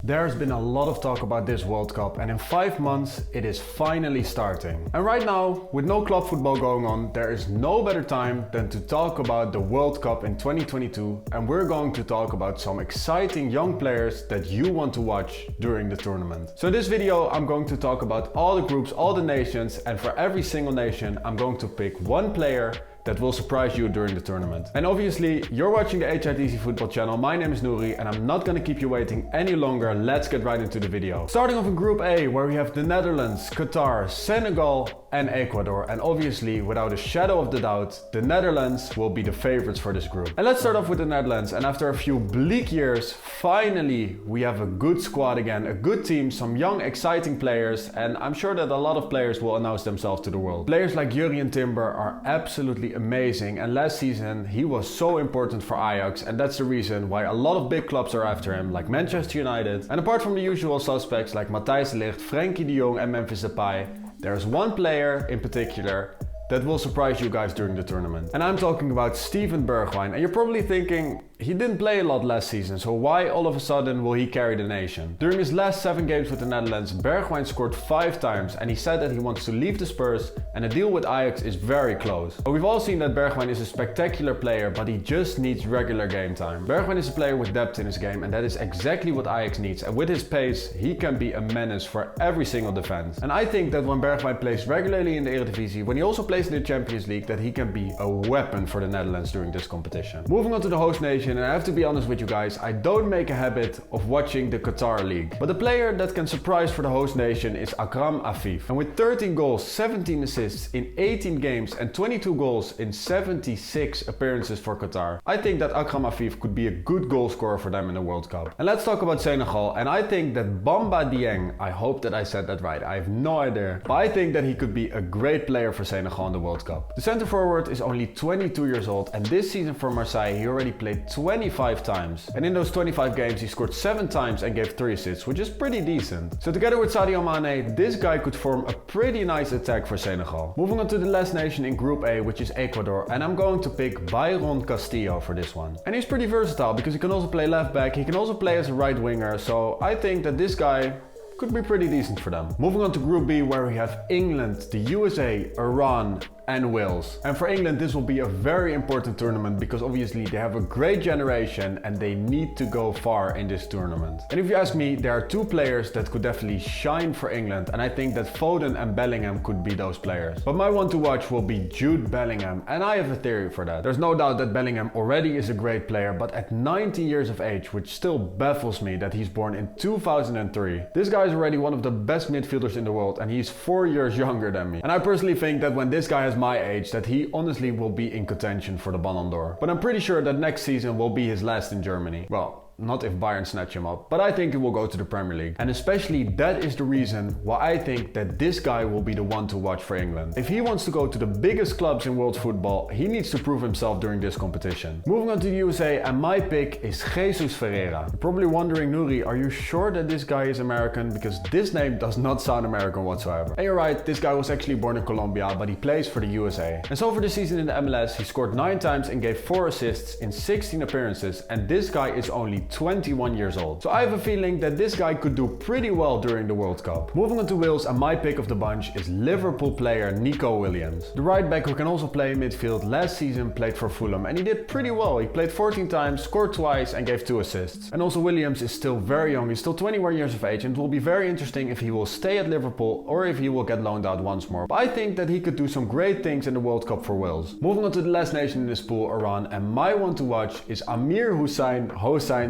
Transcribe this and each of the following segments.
There's been a lot of talk about this World Cup, and in 5 months it is finally starting. And right now, with no club football going on, there is no better time than to talk about the World Cup in 2022, and we're going to talk about some exciting young players that you want to watch during the tournament. So in this video I'm going to talk about all the groups, all the nations, and for every single nation I'm going to pick one player that will surprise you during the tournament. And obviously, you're watching the HITC football channel. My name is Nuri and I'm not gonna keep you waiting any longer. Let's get right into the video. Starting off in Group A, where we have the Netherlands, Qatar, Senegal and Ecuador. And obviously, without a shadow of the doubt, the Netherlands will be the favorites for this group. And let's start off with the Netherlands. And after a few bleak years, finally we have a good squad again, a good team, some young exciting players, and I'm sure that a lot of players will announce themselves to the world. Players like Jurrien Timber are absolutely amazing, and last season he was so important for Ajax, and that's the reason why a lot of big clubs are after him, like Manchester United. And apart from the usual suspects like Matthijs de Ligt, Frenkie de Jong and Memphis Depay, there's one player in particular that will surprise you guys during the tournament. And I'm talking about Steven Bergwijn. And you're probably thinking, he didn't play a lot last season, so why all of a sudden will he carry the nation? During his last 7 games with the Netherlands, Bergwijn scored 5 times, and he said that he wants to leave the Spurs, and the deal with Ajax is very close. But we've all seen that Bergwijn is a spectacular player, but he just needs regular game time. Bergwijn is a player with depth in his game, and that is exactly what Ajax needs. And with his pace, he can be a menace for every single defense. And I think that when Bergwijn plays regularly in the Eredivisie, when he also plays in the Champions League, that he can be a weapon for the Netherlands during this competition. Moving on to the host nation, and I have to be honest with you guys, I don't make a habit of watching the Qatar League. But the player that can surprise for the host nation is Akram Afif. And with 13 goals, 17 assists in 18 games and 22 goals in 76 appearances for Qatar, I think that Akram Afif could be a good goal scorer for them in the World Cup. And let's talk about Senegal, and I think that Bamba Dieng, I hope that I said that right, I have no idea, but I think that he could be a great player for Senegal in the World Cup. The center forward is only 22 years old, and this season for Marseille he already played 25 times. And in those 25 games he scored 7 times and gave 3 assists, which is pretty decent. So together with Sadio Mane, this guy could form a pretty nice attack for Senegal. Moving on to the last nation in Group A, which is Ecuador, and I'm going to pick Byron Castillo for this one. And he's pretty versatile because he can also play left back, he can also play as a right winger, so I think that this guy could be pretty decent for them. Moving on to Group B, where we have England, the USA, Iran and Wales. And for England this will be a very important tournament because obviously they have a great generation and they need to go far in this tournament. And if you ask me, there are 2 players that could definitely shine for England, and I think that Foden and Bellingham could be those players. But my one to watch will be Jude Bellingham, and I have a theory for that. There's no doubt that Bellingham already is a great player, but at 19 years of age, which still baffles me that he's born in 2003, this guy is already one of the best midfielders in the world, and he's 4 years younger than me. And I personally think that when this guy has my age, that he honestly will be in contention for the Ballon d'Or. But I'm pretty sure that next season will be his last in Germany. Well, not if Bayern snatch him up, but I think he will go to the Premier League. And especially that is the reason why I think that this guy will be the one to watch for England. If he wants to go to the biggest clubs in world football, he needs to prove himself during this competition. Moving on to the USA, and my pick is Jesus Ferreira. You're probably wondering, Nuri, are you sure that this guy is American? Because this name does not sound American whatsoever. And you're right, this guy was actually born in Colombia, but he plays for the USA. And so for the season in the MLS, he scored 9 times and gave 4 assists in 16 appearances, and this guy is only 21 years old. So I have a feeling that this guy could do pretty well during the World Cup. Moving on to Wales, and my pick of the bunch is Liverpool player Nico Williams. The right back who can also play midfield, last season played for Fulham and he did pretty well. He played 14 times, scored twice and gave 2 assists. And also Williams is still very young, he's still 21 years of age, and it will be very interesting if he will stay at Liverpool or if he will get loaned out once more. But I think that he could do some great things in the World Cup for Wales. Moving on to the last nation in this pool, Iran, and my one to watch is Amir Hossein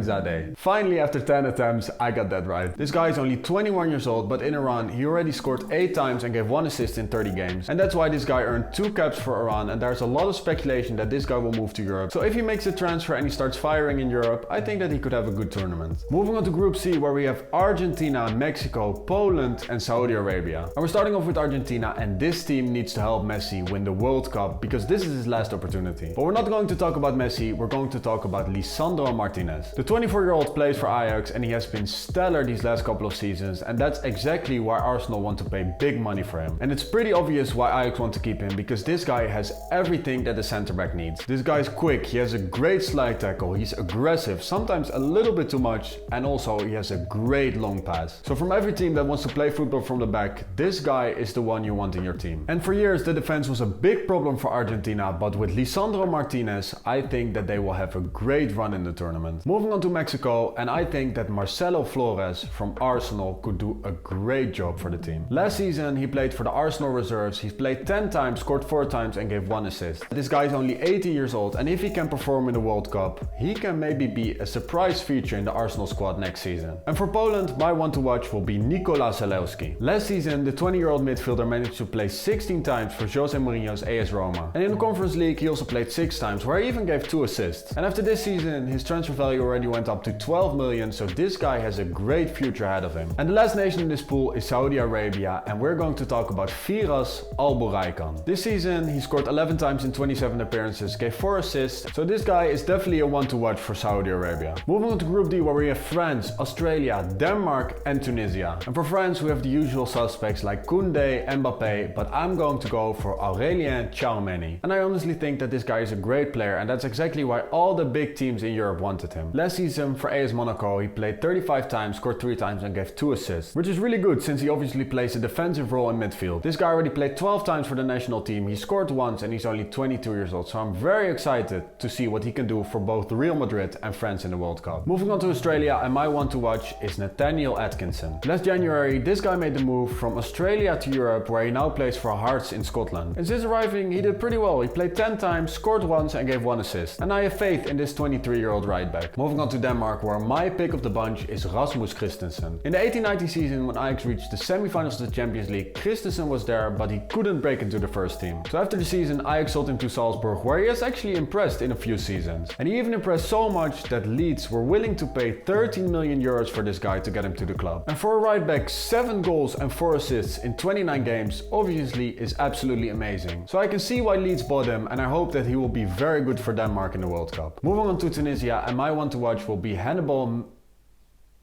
Zadeh. Finally, after 10 attempts, I got that right. This guy is only 21 years old, but in Iran, he already scored 8 times and gave 1 assist in 30 games. And that's why this guy earned 2 caps for Iran, and there's a lot of speculation that this guy will move to Europe. So if he makes a transfer and he starts firing in Europe, I think that he could have a good tournament. Moving on to Group C, where we have Argentina, Mexico, Poland, and Saudi Arabia. And we're starting off with Argentina, and this team needs to help Messi win the World Cup because this is his last opportunity. But we're not going to talk about Messi, we're going to talk about Lisandro Martinez. The The 24-year-old plays for Ajax and he has been stellar these last couple of seasons, and that's exactly why Arsenal want to pay big money for him. And it's pretty obvious why Ajax want to keep him, because this guy has everything that a centre back needs. This guy is quick, he has a great slide tackle, he's aggressive, sometimes a little bit too much, and also he has a great long pass. So from every team that wants to play football from the back, this guy is the one you want in your team. And for years the defense was a big problem for Argentina, but with Lisandro Martinez, I think that they will have a great run in the tournament. Moving on to Mexico, and I think that Marcelo Flores from Arsenal could do a great job for the team. Last season he played for the Arsenal reserves, he's played 10 times, scored 4 times and gave 1 assist. This guy is only 18 years old, and if he can perform in the World Cup, he can maybe be a surprise feature in the Arsenal squad next season. And for Poland, my one to watch will be Nikola Zalewski. Last season the 20-year-old midfielder managed to play 16 times for Jose Mourinho's AS Roma. And in the Conference League he also played 6 times, where he even gave 2 assists. And after this season his transfer value already went up to 12 million, so this guy has a great future ahead of him. And the last nation in this pool is Saudi Arabia, and we're going to talk about Firas Al Buraikan. This season he scored 11 times in 27 appearances, gave 4 assists, so this guy is definitely a one to watch for Saudi Arabia. Moving on to Group D, where we have France, Australia, Denmark and Tunisia. And for France we have the usual suspects like Koundé, Mbappé, but I'm going to go for Aurélien Tchouameni. And I honestly think that this guy is a great player, and that's exactly why all the big teams in Europe wanted him. Last season for AS Monaco he played 35 times, scored 3 times and gave 2 assists, which is really good since he obviously plays a defensive role in midfield. This guy already played 12 times for the national team, he scored once, and he's only 22 years old, so I'm very excited to see what he can do for both Real Madrid and France in the World Cup. Moving on to Australia, and my one to watch is Nathaniel Atkinson. Last January this guy made the move from Australia to Europe, where he now plays for Hearts in Scotland. And since arriving he did pretty well, he played 10 times, scored once and gave 1 assist. And I have faith in this 23-year-old right back. Moving on to Denmark, where my pick of the bunch is Rasmus Christensen. In the 18-19 season when Ajax reached the semi-finals of the Champions League, Christensen was there, but he couldn't break into the first team. So after the season Ajax sold him to Salzburg, where he has actually impressed in a few seasons. And he even impressed so much that Leeds were willing to pay 13 million euros for this guy to get him to the club. And for a right back, 7 goals and 4 assists in 29 games obviously is absolutely amazing. So I can see why Leeds bought him, and I hope that he will be very good for Denmark in the World Cup. Moving on to Tunisia, and my one to watch will be Hannibal...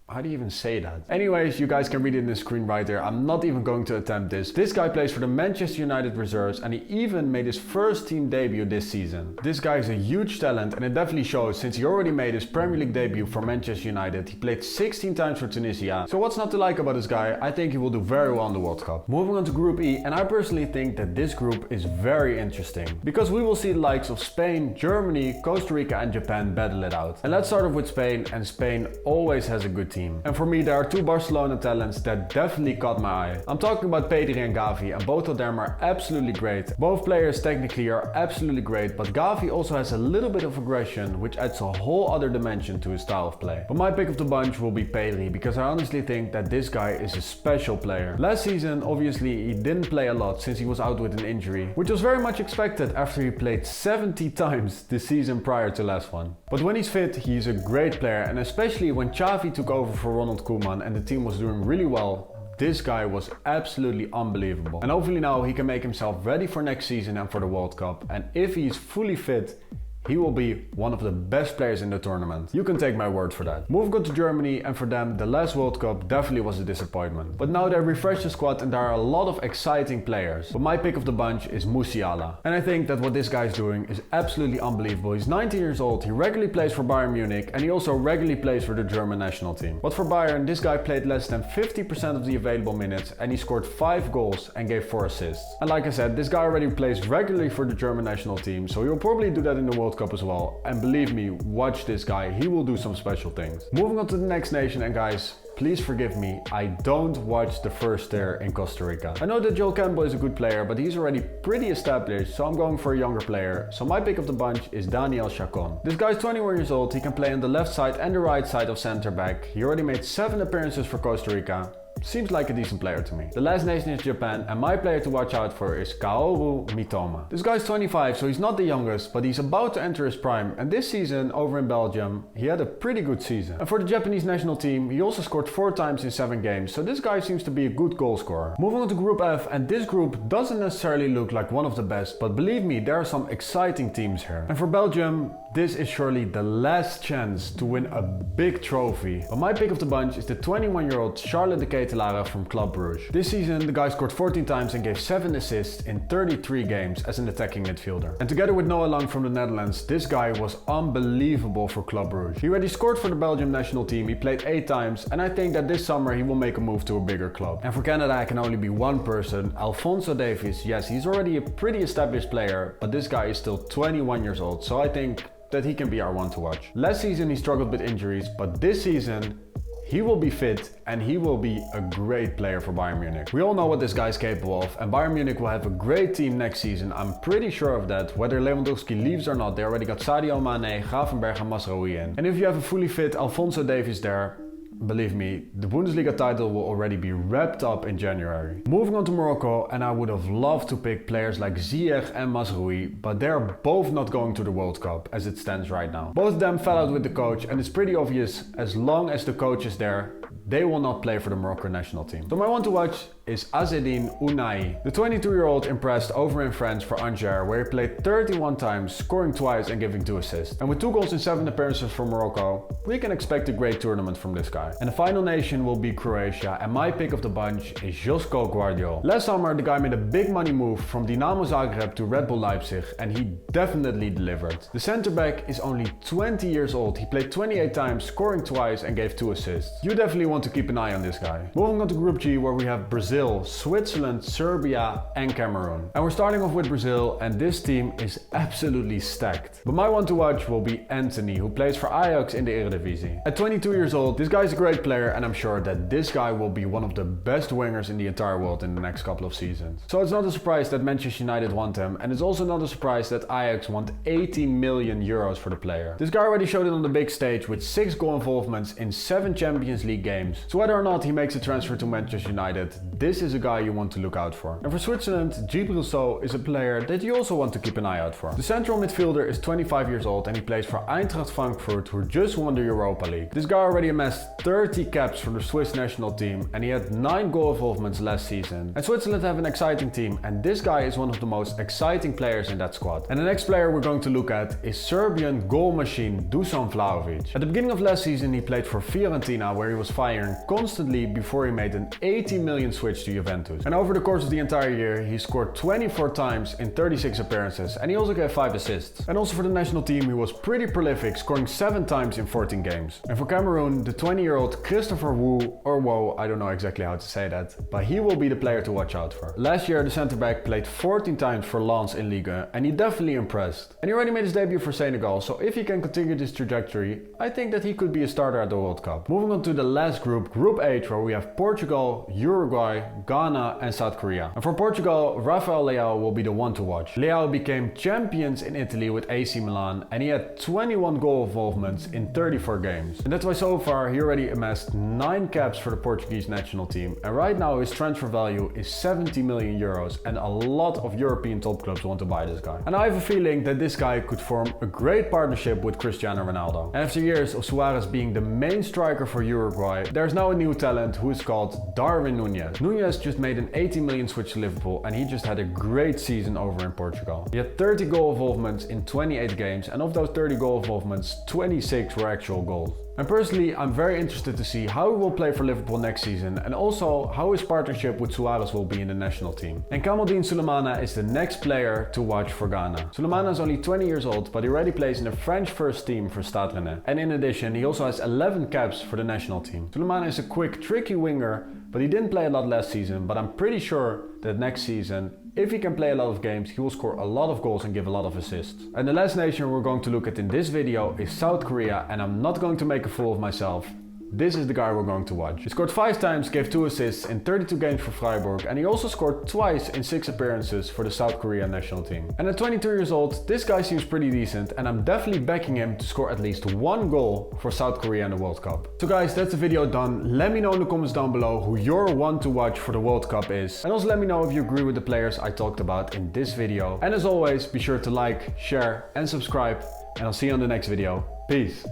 How do you even say that? Anyways, you guys can read it in the screen right there. I'm not even going to attempt this. This guy plays for the Manchester United reserves, and he even made his first team debut this season. This guy is a huge talent, and it definitely shows since he already made his Premier League debut for Manchester United. He played 16 times for Tunisia. So what's not to like about this guy? I think he will do very well in the World Cup. Moving on to Group E, and I personally think that this group is very interesting, because we will see the likes of Spain, Germany, Costa Rica and Japan battle it out. And let's start off with Spain, and Spain always has a good team. And for me there are 2 Barcelona talents that definitely caught my eye. I'm talking about Pedri and Gavi, and both of them are absolutely great. Both players technically are absolutely great, but Gavi also has a little bit of aggression, which adds a whole other dimension to his style of play. But my pick of the bunch will be Pedri, because I honestly think that this guy is a special player. Last season obviously he didn't play a lot since he was out with an injury, which was very much expected after he played 70 times the season prior to last one. But when he's fit, he's a great player, and especially when Xavi took over for Ronald Koeman and the team was doing really well, this guy was absolutely unbelievable. And hopefully now he can make himself ready for next season and for the World Cup, and if he's fully fit, he will be one of the best players in the tournament. You can take my word for that. Moving on to Germany, and for them the last World Cup definitely was a disappointment. But now they refreshed the squad and there are a lot of exciting players. But my pick of the bunch is Musiala. And I think that what this guy is doing is absolutely unbelievable. He's 19 years old, he regularly plays for Bayern Munich, and he also regularly plays for the German national team. But for Bayern, this guy played less than 50% of the available minutes, and he scored 5 goals and gave 4 assists. And like I said, this guy already plays regularly for the German national team, so he'll probably do that in the World Cup as well. And believe me, watch this guy, he will do some special things. Moving on to the next nation, and guys, please forgive me, I don't watch the first tier in Costa Rica. I know that Joel Campbell is a good player, but he's already pretty established, so I'm going for a younger player. So my pick of the bunch is Daniel Chacon. This guy is 21 years old, he can play on the left side and the right side of center back. He already made 7 appearances for Costa Rica. seems like a decent player to me. The last nation is Japan, and my player to watch out for is Kaoru Mitoma. This guy's 25, so he's not the youngest, but he's about to enter his prime, and this season over in Belgium he had a pretty good season. And for the Japanese national team he also scored 4 times in 7 games, so this guy seems to be a good goal scorer. Moving on to Group F, and this group doesn't necessarily look like one of the best, but believe me, there are some exciting teams here. And for Belgium, this is surely the last chance to win a big trophy. But my pick of the bunch is the 21-year-old Charles de Ketelaere from Club Brugge. This season the guy scored 14 times and gave 7 assists in 33 games as an attacking midfielder. And together with Noah Lang from the Netherlands, this guy was unbelievable for Club Brugge. He already scored for the Belgium national team, he played 8 times, and I think that this summer he will make a move to a bigger club. And for Canada I can only be one person, Alphonso Davies. Yes, he's already a pretty established player, but this guy is still 21 years old, so I think that he can be our one to watch. Last season he struggled with injuries, but this season he will be fit and he will be a great player for Bayern Munich. We all know what this guy is capable of, and Bayern Munich will have a great team next season. I'm pretty sure of that. Whether Lewandowski leaves or not, they already got Sadio Mane, Gravenberch and Mazraoui in. And if you have a fully fit Alphonso Davies there, believe me, the Bundesliga title will already be wrapped up in January. Moving on to Morocco, and I would have loved to pick players like Ziyech and Mazraoui, but they're both not going to the World Cup as it stands right now. Both of them fell out with the coach, and it's pretty obvious, as long as the coach is there, they will not play for the Moroccan national team. So my one to watch is Azzedine Ounahi. The 22-year-old impressed over in France for Angers, where he played 31 times, scoring twice and giving 2 assists. And with 2 goals in 7 appearances for Morocco, we can expect a great tournament from this guy. And the final nation will be Croatia, and my pick of the bunch is Josko Gvardiol. Last summer the guy made a big money move from Dinamo Zagreb to Red Bull Leipzig, and he definitely delivered. The centre back is only 20 years old, he played 28 times, scoring twice and gave 2 assists. You definitely want to keep an eye on this guy. Moving on to Group G, where we have Brazil, Switzerland, Serbia and Cameroon. And we're starting off with Brazil, and this team is absolutely stacked. But my one to watch will be Anthony, who plays for Ajax in the Eredivisie. At 22 years old, this guy is a great player, and I'm sure that this guy will be one of the best wingers in the entire world in the next couple of seasons. So it's not a surprise that Manchester United want him, and it's also not a surprise that Ajax want 80 million euros for the player. This guy already showed it on the big stage with 6 goal involvements in 7 Champions League games. So whether or not he makes a transfer to Manchester United, this is a guy you want to look out for. And for Switzerland, Djibril Sow is a player that you also want to keep an eye out for. The central midfielder is 25 years old and he plays for Eintracht Frankfurt, who just won the Europa League. This guy already amassed 30 caps for the Swiss national team, and he had 9 goal involvements last season. And Switzerland have an exciting team, and this guy is one of the most exciting players in that squad. And the next player we're going to look at is Serbian goal machine Dusan Vlahovic. At the beginning of last season he played for Fiorentina, where he was firing constantly before he made an 80 million switch to Juventus. And over the course of the entire year he scored 24 times in 36 appearances, and he also gave 5 assists. And also for the national team he was pretty prolific, scoring 7 times in 14 games. And for Cameroon, the 20-year-old Christopher Wu, or Wo, I don't know exactly how to say that, but he will be the player to watch out for. Last year the centre back played 14 times for Lens in Ligue 1, and he definitely impressed. And he already made his debut for Senegal, so if he can continue this trajectory, I think that he could be a starter at the World Cup. Moving on to the last group, Group H, where we have Portugal, Uruguay, Ghana and South Korea. And for Portugal, Rafael Leao will be the one to watch. Leao became champions in Italy with AC Milan, and he had 21 goal involvements in 34 games. And that's why so far he already amassed 9 caps for the Portuguese national team, and right now his transfer value is 70 million euros, and a lot of European top clubs want to buy this guy. And I have a feeling that this guy could form a great partnership with Cristiano Ronaldo. And after years of Suarez being the main striker for Uruguay, there's now a new talent who is called Darwin Núñez. Núñez just made an 80 million switch to Liverpool, and he just had a great season over in Portugal. He had 30 goal involvements in 28 games, and of those 30 goal involvements, 26 were actual goals. And personally, I'm very interested to see how he will play for Liverpool next season, and also how his partnership with Suarez will be in the national team. And Kamaldeen Sulemana is the next player to watch for Ghana. Sulemana is only 20 years old, but he already plays in the French first team for Stade Rennais. And in addition, he also has 11 caps for the national team. Sulemana is a quick, tricky winger, but he didn't play a lot last season, but I'm pretty sure that next season, if he can play a lot of games, he will score a lot of goals and give a lot of assists. And the last nation we're going to look at in this video is South Korea, and I'm not going to make a fool of myself. this is the guy we're going to watch. He scored 5 times, gave 2 assists in 32 games for Freiburg, and he also scored twice in 6 appearances for the South Korean national team. And at 22 years old, this guy seems pretty decent, and I'm definitely backing him to score at least 1 goal for South Korea in the World Cup. So guys, that's the video done. Let me know in the comments down below who your one to watch for the World Cup is. And also let me know if you agree with the players I talked about in this video. And as always, be sure to like, share and subscribe, and I'll see you on the next video. Peace.